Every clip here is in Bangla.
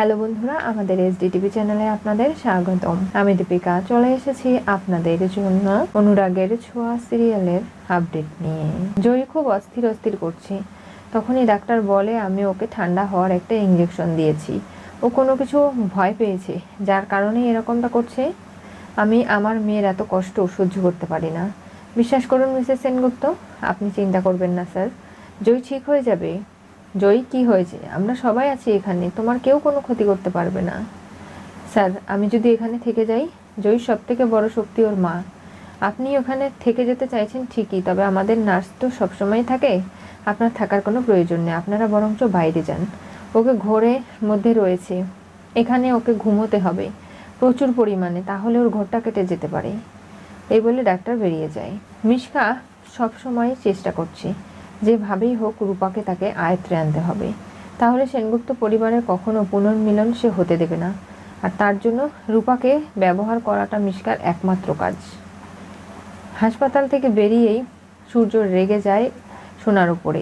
হ্যালো বন্ধুরা, আমাদের এসডিটিভি চ্যানেলে আপনাদের স্বাগতম। আমি দীপিকা চলে এসেছি আপনাদের জন্য অনুরাগের ছোঁয়া সিরিয়ালের আপডেট নিয়ে। জয়ী খুব অস্থির অস্থির করছে। তখনই ডাক্তার বলে আমি ওকে ঠান্ডা হওয়ার একটা ইঞ্জেকশন দিয়েছি। ও কোনো কিছু ভয় পেয়েছে, যার কারণে এরকমটা করছে। আমি আমার মেয়ের এত কষ্ট সহ্য করতে পারি না। বিশ্বাস করুন মিসেস সেনগুপ্ত, আপনি চিন্তা করবেন না স্যার, জয়ী ঠিক হয়ে যাবে। জয়ী কি হয়েছে? আমরা সবাই আছি এখানে, তোমার কেউ কোনো ক্ষতি করতে পারবে না। স্যার, আমি যদি এখানে থেকে যাই, জয়ীর সব থেকে বড় শক্তি ওর মা। আপনি ওখানে থেকে যেতে চাইছেন ঠিকই, তবে আমাদের নার্স তো সবসময় থাকে। আপনার থাকার কোনো প্রয়োজন নেই, আপনারা বরঞ্চ বাইরে যান। ওকে ঘোরের মধ্যে রয়েছে, এখানে ওকে ঘুমোতে হবে প্রচুর পরিমাণে, তাহলে ওর ঘোরটা কেটে যেতে পারে। এই বলে ডাক্তার বেরিয়ে যায়। মিশকা সবসময় চেষ্টা করছে যেভাবেই হোক রূপাকে তাকে আয়ত্তে আনতে হবে, তাহলে সেনগুপ্ত পরিবারের কখনো পুনর্মিলন সে হতে দেবে না। আর তার জন্য রূপাকে ব্যবহার করাটা মিশকার একমাত্র কাজ। হাসপাতাল থেকে বেরিয়েই সূর্য রেগে যায় সোনার উপরে,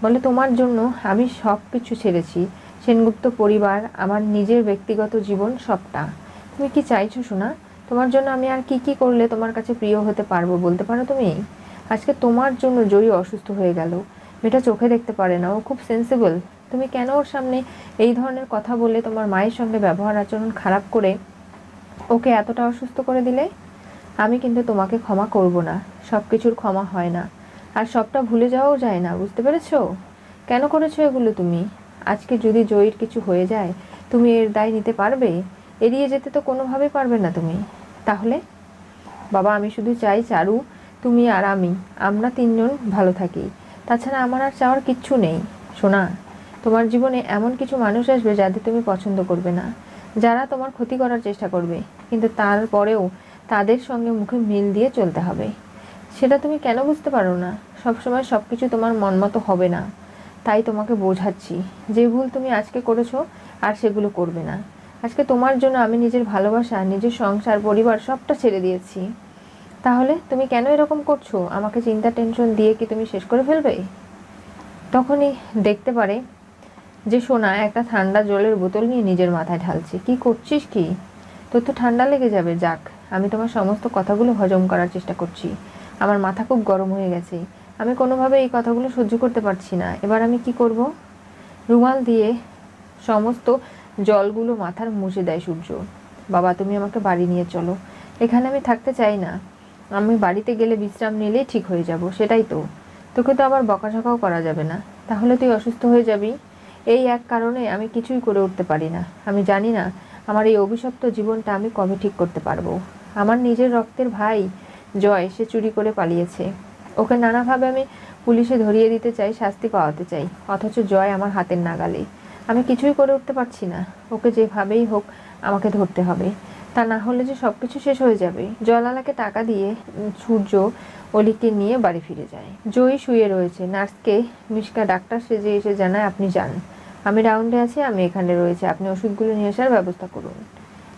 বলে তোমার জন্য আমি সব কিছু ছেড়েছি, সেনগুপ্ত পরিবার, আমার নিজের ব্যক্তিগত জীবন, সবটা। তুমি কি চাইছো সোনা? তোমার জন্য আমি আর কি কি করলে তোমার কাছে প্রিয় হতে পারবো বলতে পারো তুমি? আজকে তোমার জন্য জয়ী অসুস্থ হয়ে গেল। মেয়েটা চোখে দেখতে পারে না, ও খুব সেন্সিবল। তুমি কেন ওর সামনে এই ধরনের কথা বলে তোমার মায়ের সঙ্গে ব্যবহার আচরণ খারাপ করে ওকে এতটা অসুস্থ করে দিলে? আমি কিন্তু তোমাকে ক্ষমা করব না। সব কিছুর ক্ষমা হয় না, আর সবটা ভুলে যাওয়াও যায় না, বুঝতে পেরেছো? কেন করেছো এগুলো তুমি? আজকে যদি জয়ীর কিছু হয়ে যায়, তুমি এর দায় নিতে পারবে? এড়িয়ে যেতে তো কোনোভাবেই পারবে না তুমি। তাহলে বাবা, আমি শুধু চাই চারু, তুমি আর আমরা তিনজন ভালো থাকি। তাছাড়া আমার আর চাওয়ার কিচ্ছু নেই। শোনা, তোমার জীবনে এমন কিছু মানুষ আসবে যাদের তুমি পছন্দ করবে না, যারা তোমার ক্ষতি করার চেষ্টা করবে, কিন্তু তারপরেও তাদের সঙ্গে মুখে মিল দিয়ে চলতে হবে। সেটা তুমি কেন বুঝতে পারো না? সবসময় সব কিছু তোমার মন মতো হবে না, তাই তোমাকে বোঝাচ্ছি। যে ভুল তুমি আজকে করেছো, আর সেগুলো করবে না। আজকে তোমার জন্য আমি নিজের ভালোবাসা, নিজের সংসার, পরিবার সবটা ছেড়ে দিয়েছি। তাহলে তুমি কেন এরকম করছো? আমাকে চিন্তা টেনশন দিয়ে কি তুমি শেষ করে ফেলবে? তখনই দেখতে পারে যে সোনা একটা ঠান্ডা জলের বোতল নিয়ে নিজের মাথায় ঢালছে। কি করছিস কি? তোর তো ঠান্ডা লেগে যাবে। যাক, আমি তোমার সমস্ত কথাগুলো হজম করার চেষ্টা করছি। আমার মাথা খুব গরম হয়ে গেছে, আমি কোনোভাবে এই কথাগুলো সহ্য করতে পারছি না। এবার আমি কি করব? রুমাল দিয়ে সমস্ত জলগুলো মাথার মুছে দেয় সূর্য। বাবা, তুমি আমাকে বাড়ি নিয়ে চলো, এখানে আমি থাকতে চাই না। আমি বাড়িতে গেলে বিশ্রাম নিলেই ঠিক হয়ে যাব, সেটাই তো। তোকে তো আবার বকাঝকাও করা যাবে না, তাহলে তুই অসুস্থ হয়ে যাবি। এই এক কারণে আমি কিছুই করে উঠতে পারি না। আমি জানি না আমার এই অভিশপ্ত জীবনটা আমি কবে ঠিক করতে পারবো। আমার নিজের রক্তের ভাই জয়, সে চুরি করে পালিয়েছে। ওকে নানাভাবে আমি পুলিশে ধরিয়ে দিতে চাই, শাস্তি পাওয়াতে চাই, অথচ জয় আমার হাতের নাগালে। আমি কিছুই করে উঠতে পারছি না। ওকে যেভাবেই হোক আমাকে ধরতে হবে, তা না হলে যে সব কিছু শেষ হয়ে যাবে। জয়লালাকে টাকা দিয়ে সূর্য অলিকে নিয়ে বাড়ি ফিরে যায়। জয়ী শুয়ে রয়েছে। নার্সকে মিশকা ডাক্তার সেজে এসে জানায়, আপনি যান, আমি রাউন্ডে আছি, আমি এখানে রয়েছে, আপনি ওষুধগুলো নিয়ে আসার ব্যবস্থা করুন।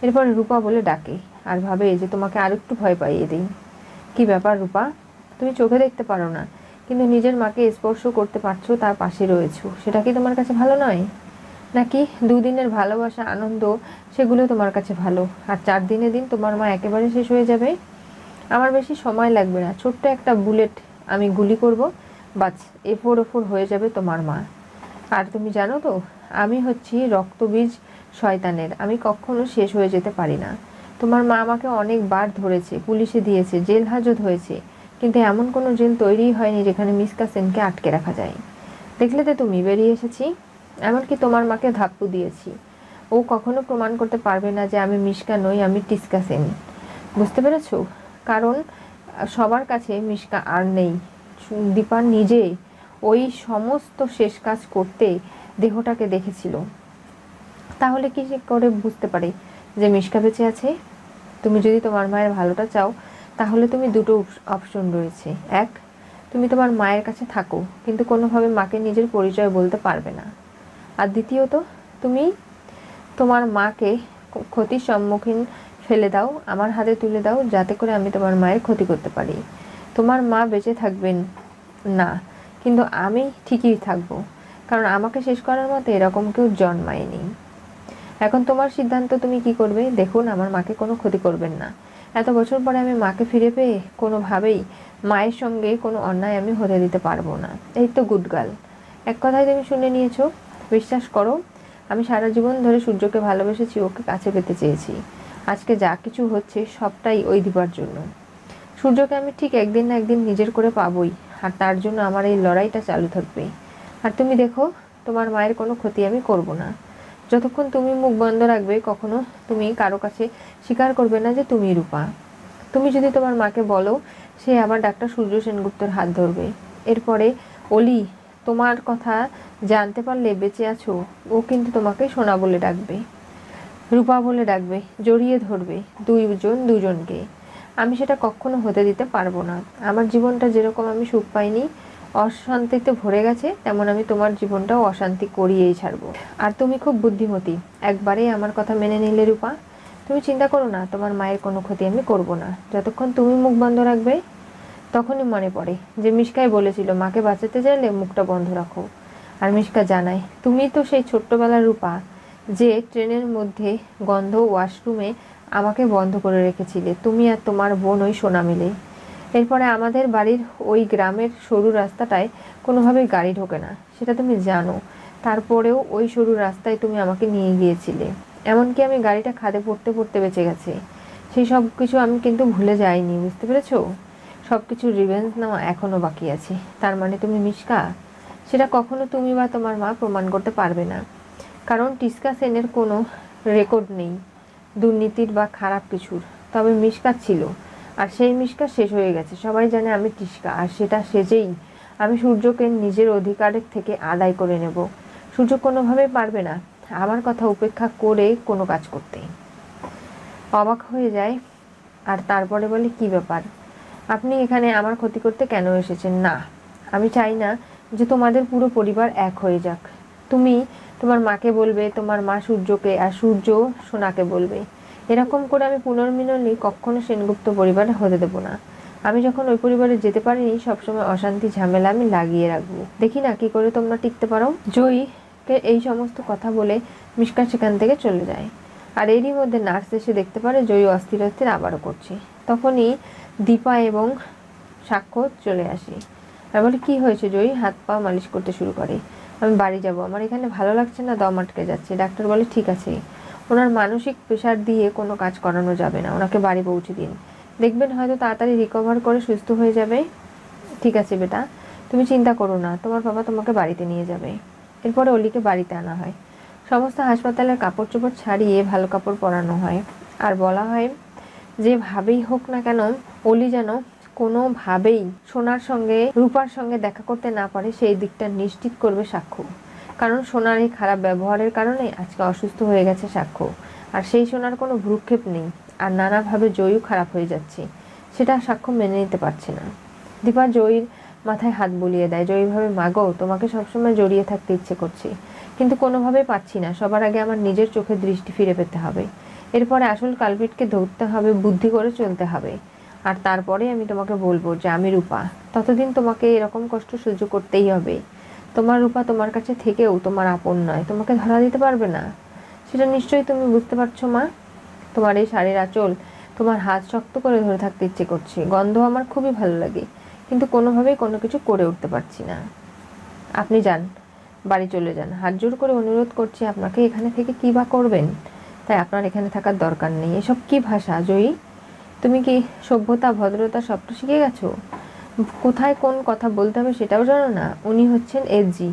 এরপর রূপা বলে ডাকে, আর ভাবে যে তোমাকে আর একটু ভয় পাইয়ে দিই। কি ব্যাপার রূপা? তুমি চোখে দেখতে পারো না, কিন্তু নিজের মাকে স্পর্শ করতে পারছো, তার পাশে রয়েছো, সেটা কি তোমার কাছে ভালো নয়? নাকি দুদিনের ভালোবাসা, আনন্দ, সেগুলো তোমার কাছে ভালো, আর 4 দিনে দিন তোমার মা একেবারে শেষ হয়ে যাবে? আমার বেশি সময় লাগবে না, ছোট্ট একটা বুলেট আমি গুলি করব, বাস এফোর ওফোর হয়ে যাবে তোমার মা। আর তুমি জানো তো, আমি হচ্ছি রক্তবীজ শয়তানের, আমি কখনো শেষ হয়ে যেতে পারি না। তোমার মা আমাকে অনেকবার ধরেছে, পুলিশে দিয়েছে, জেল হাজত হয়েছে, কিন্তু এমন কোনো জেল তৈরিই হয়নি যেখানে মিশকা সেনকে আটকে রাখা যায়। দেখলে তো তুমি, বেরিয়ে এসেছি, এমনকি তোমার মাকে ধাপ্পু দিয়েছি। ও কখনো প্রমাণ করতে পারবে না যে আমি মিশকা নই, আমি টিস্কা সেন। বুঝতে পেরেছো? কারণ সবার কাছে মিশকা আর নেই। দীপা নিজে ওই সমস্ত শেষ কাজ করতে দেহটাকে দেখেছিল, তাহলে কি করে বুঝতে পারে যে মিশকা বেঁচে আছে? তুমি যদি তোমার মায়ের ভালোটা চাও, তাহলে তুমি দুটো অপশন রয়েছে। এক, তুমি তোমার মায়ের কাছে থাকো, কিন্তু কোনোভাবে মাকে নিজের পরিচয় বলতে পারবে না। আর দ্বিতীয়ত, তুমি তোমার মাকে ক্ষতির সম্মুখীন ফেলে দাও, আমার হাতে তুলে দাও, যাতে করে আমি তোমার মায়ের ক্ষতি করতে পারি। তোমার মা বেঁচে থাকবেন না, কিন্তু আমি ঠিকই থাকবো, কারণ আমাকে শেষ করার মতো এরকম কেউ জন্মায়নি। এখন তোমার সিদ্ধান্ত, তুমি কি করবে। দেখুন, আমার মাকে কোনো ক্ষতি করবেন না। এত বছর পরে আমি মাকে ফিরে পেয়ে কোনোভাবেই মায়ের সঙ্গে কোনো অন্যায় আমি হতে দিতে পারবো না। এই তো গুড গার্ল, এক কথায় তুমি শুনে নিয়েছো। বিশ্বাস করো, আমি সারা জীবন ধরে সূর্যকে ভালোবেসেছি, ওকে কাছে পেতে চেয়েছি। আজকে যা কিছু হচ্ছে সবটাই ওই দিবার জন্য। সূর্যকে আমি ঠিক একদিন না একদিন নিজের করে পাবোই, আর তার জন্য আমার এই লড়াইটা চালু থাকবে। আর তুমি দেখো, তোমার মায়ের কোনো ক্ষতি আমি করব না। যতক্ষণ তুমি মুখ বন্ধ রাখবে, কখনো তুমি কারো কাছে স্বীকার করবে না যে তুমি রূপা। তুমি যদি তোমার মাকে বলো, সে আবার ডাক্তার সূর্য সেনগুপ্তের হাত ধরবে। এরপরে অলি তোমার কথা জানতে পারলে বেঁচে আছো, ও কিন্তু তোমাকে সোনা বলে ডাকবে, রূপা বলে ডাকবে, জড়িয়ে ধরবে দুইজন দুজনকে। আমি সেটা কখনো হতে দিতে পারবো না। আমার জীবনটা যেরকম আমি সুখ পাইনি, অশান্তিতে ভরে গেছে, তেমন আমি তোমার জীবনটাও অশান্তি করিয়েই ছাড়বো। আর তুমি খুব বুদ্ধিমতী, একবারেই আমার কথা মেনে নিলে রূপা। তুমি চিন্তা করো না, তোমার মায়ের কোনো ক্ষতি আমি করব না। যতক্ষণ তুমি মুখ বন্ধ রাখবে, তখনই মনে পড়ে যে মিশকাই বলেছিল মাকে বাঁচাতে চাইলে মুখটা বন্ধ রাখো। আর মিশকা জানায়, তুমি তো সেই ছোট্টবেলার রূপা যে ট্রেনের মধ্যে গন্ধ ওয়াশরুমে আমাকে বন্ধ করে রেখেছিলে, তুমি আর তোমার বোন ওই সোনা মিলে। এরপরে আমাদের বাড়ির ওই গ্রামের সরু রাস্তাটায় কোনোভাবেই গাড়ি ঢোকে না, সেটা তুমি জানো। তারপরেও ওই সরু রাস্তায় তুমি আমাকে নিয়ে গিয়েছিলে। এমনকি আমি গাড়িটা খাদে পড়তে পড়তে বেঁচে গেছে। সেই সব কিছু আমি কিন্তু ভুলে যাইনি, বুঝতে পেরেছো? সব কিছুর রিভেঞ্জ নেওয়া এখনও বাকি আছে। তার মানে তুমি মিশকা? সেটা কখনো তুমি বা তোমার মা প্রমাণ করতে পারবে না, কারণ টিস্কা সেনের কোনো রেকর্ড নেই দুর্নীতির বা খারাপ কিছুর। তবে মিশকা ছিল, আর সেই মিশকা শেষ হয়ে গেছে। সবাই জানে আমি টিস্কা, আর সেটা সেজেই আমি সূর্যকে নিজের অধিকারের থেকে আদায় করে নেব। সূর্য কোনোভাবেই পারবে না আমার কথা উপেক্ষা করে কোনো কাজ করতে। অবাক হয়ে যায়, আর তারপরে বলে, কি ব্যাপার, আপনি এখানে আমার ক্ষতি করতে কেন এসেছেন? না, আমি চাই না যে তোমাদের পুরো পরিবার এক হয়ে যাক। তুমি তোমার মাকে বলবে, তোমার মা সূর্যকে, আর সূর্য সোনাকে বলবে। এরকম করে আমি পুনর্মিলনী কখনো সেনগুপ্ত পরিবারে হতে দেবো না। আমি যখন ওই পরিবারে যেতে পারিনি, সবসময় অশান্তি ঝামেলা আমি লাগিয়ে রাখবো। দেখি না কি করে তোমরা টিকতে পারো। জয়ীকে এই সমস্ত কথা বলে মিশকা সেখান থেকে চলে যায়। আর এরই মধ্যে নার্স এসে দেখতে পারে জয়ী অস্থির অস্থির আবারও করছে। তখনই দীপা এবং সাক্ষ্য চলে আসে আর বলে, কি হয়েছে জয়ী? হাত পা মালিশ করতে শুরু করে। আমি বাড়ি যাব, আমার এখানে ভালো লাগছে না, দম আটকে যাচ্ছে। ডাক্তার বলে, ঠিক আছে, ওনার মানসিক প্রেশার দিয়ে কোনো কাজ করানো যাবে না, ওনাকে বাড়ি পৌঁছে দিন, দেখবেন হয়তো তাড়াতাড়ি রিকভার করে সুস্থ হয়ে যাবে। ঠিক আছে বেটা, তুমি চিন্তা করো না, তোমার বাবা তোমাকে বাড়িতে নিয়ে যাবে। এরপরে অলিকে বাড়িতে আনা হয়। সমস্ত হাসপাতালের কাপড় চোপড় ছাড়িয়ে ভালো কাপড় পরানো হয়, আর বলা হয় যেভাবেই হোক না কেন অলি যেন কোনোভাবেই সোনার সঙ্গে রূপার সঙ্গে দেখা করতে না পারে, সেই দিকটা নিশ্চিত করবে সাক্ষ্য। কারণ সোনার এই খারাপ ব্যবহারের কারণে আজকে অসুস্থ হয়ে গেছে সাক্ষ্য। আর সেই সোনার কোনো ভ্রুক্ষেপ নেই, আর নানাভাবে জয়ও খারাপ হয়ে যাচ্ছে, সেটা সাক্ষ্য মেনে নিতে পারছে না। দীপা জয়ীর মাথায় হাত বুলিয়ে দেয়। জয়ী ভাবে, মাগো, তোমাকে সবসময় জড়িয়ে থাকতে ইচ্ছে করছে, কিন্তু কোনোভাবেই পাচ্ছি না। সবার আগে আমার নিজের চোখের দৃষ্টি ফিরে পেতে হবে, এরপরে আসল কালপিটকে ধরতে হবে, বুদ্ধি করে চলতে হবে, আর তারপরে আমি তোমাকে বলবো যে আমি রূপা। ততদিন তোমাকে এরকম কষ্ট সহ্য করতেই হবে। তোমার রূপা তোমার কাছে থেকেও তোমার আপন নয়, তোমাকে ধরা দিতে পারবে না, সেটা নিশ্চয়ই তুমি বুঝতে পারছো মা। তোমার এই শাড়ির আঁচল, তোমার হাত শক্ত করে ধরে থাকতে ইচ্ছে করছে, গন্ধ আমার খুবই ভালো লাগে, কিন্তু কোনোভাবেই কোনো কিছু করে উঠতে পারছি না। আপনি যান, বাড়ি চলে যান, হাত জোর করে অনুরোধ করছি আপনাকে। এখানে থেকে কী বা করবেন? তাই আপনার এখানে থাকার দরকার নেই। এসব কি ভাষা জয়ী? তুমি কি সভ্যতা ভদ্রতা সবটা শিখে গেছো? কোথায় কোন কথা বলতে হবে সেটাও জানো না? উনি হচ্ছেন এসজি,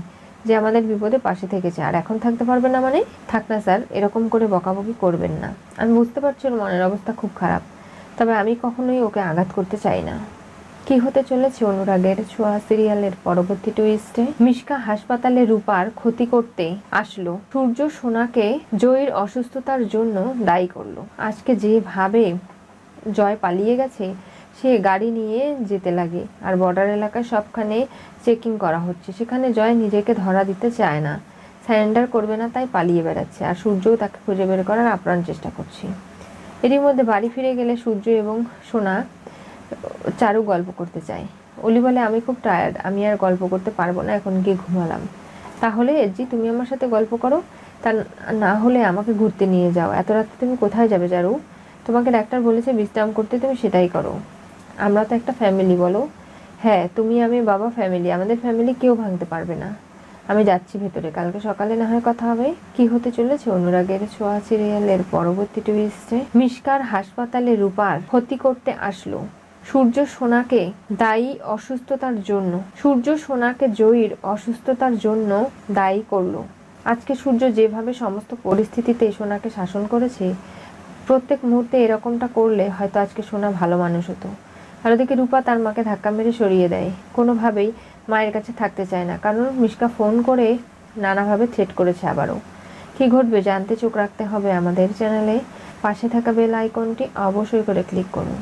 যে আমাদের বিপদে পাশে থেকেছে, আর এখন থাকতে পারবে না মানে? থাক না স্যার, এরকম করে বকাবকি করবেন না। আমি বুঝতে পারছি ওর মনের অবস্থা খুব খারাপ, তবে আমি কখনোই ওকে আঘাত করতে চাই না। কি হতে চলেছে অনুরাগের ছোঁয়া সিরিয়ালের পরবর্তী টুইস্টে? মিশকা হাসপাতালে রূপার ক্ষতি করতে আসলো, সূর্য সোনাকে জয়ীর অসুস্থতার জন্য দায়ী করলো। আজকে যেভাবে জয় পালিয়ে গেছে, সে গাড়ি নিয়ে যেতে লাগে, আর বর্ডার এলাকায় সবখানে চেকিং করা হচ্ছে। সেখানে জয় নিজেকে ধরা দিতে চায় না, সারেন্ডার করবে না, তাই পালিয়ে বেড়াচ্ছে, আর সূর্যও তাকে খুঁজে বের করার আপ্রাণ চেষ্টা করছে। এরই মধ্যে বাড়ি ফিরে গেলে সূর্য এবং সোনা চারু গল্প করতে চায়। অলি বলে, আমি খুব টায়ার্ড, আমি আর গল্প করতে পারবো না, এখন গিয়ে ঘুমালাম। তাহলে এজি তুমি আমার সাথে গল্প করো। তা না হলে আমাকে ঘুরতে নিয়ে যাও। এত রাতে তুমি কোথায় যাবে জারু? তোমাকে ডাক্তার বলেছে বিশ্রাম করতে, তুমি সেটাই করো। আমরা তো একটা ফ্যামিলি, বলো। হ্যাঁ, তুমি, আমি, বাবা ফ্যামিলি। আমাদের ফ্যামিলি কেউ ভাঙতে পারবে না। আমি যাচ্ছি ভেতরে, কালকে সকালে না হয় কথা হবে। কি হতে চলেছে অনুরাগের ছোঁয়া সিরিয়ালের পরবর্তী টুইস্টে? মিশকার হাসপাতালে রূপার ক্ষতি করতে আসলো সূর্য সোনাকে জয়ীর অসুস্থতার জন্য দায়ী করলো। আজকে সূর্য যেভাবে সমস্ত পরিস্থিতিতে সোনাকে শাসন করেছে, প্রত্যেক মুহূর্তে এরকমটা করলে হয়তো আজকে সোনা ভালো মানুষ হতো। আর ওদিকে রূপা তার মাকে ধাক্কা মেরে সরিয়ে দেয়। কোনোভাবেই মায়ের কাছে থাকতে চায় না, কারণ মিশকা ফোন করে নানাভাবে থ্রেট করেছে আবারও। কি ঘটবে জানতে চোখ রাখতে হবে আমাদের চ্যানেলে। পাশে থাকা বেল আইকনটি অবশ্যই করে ক্লিক করুন।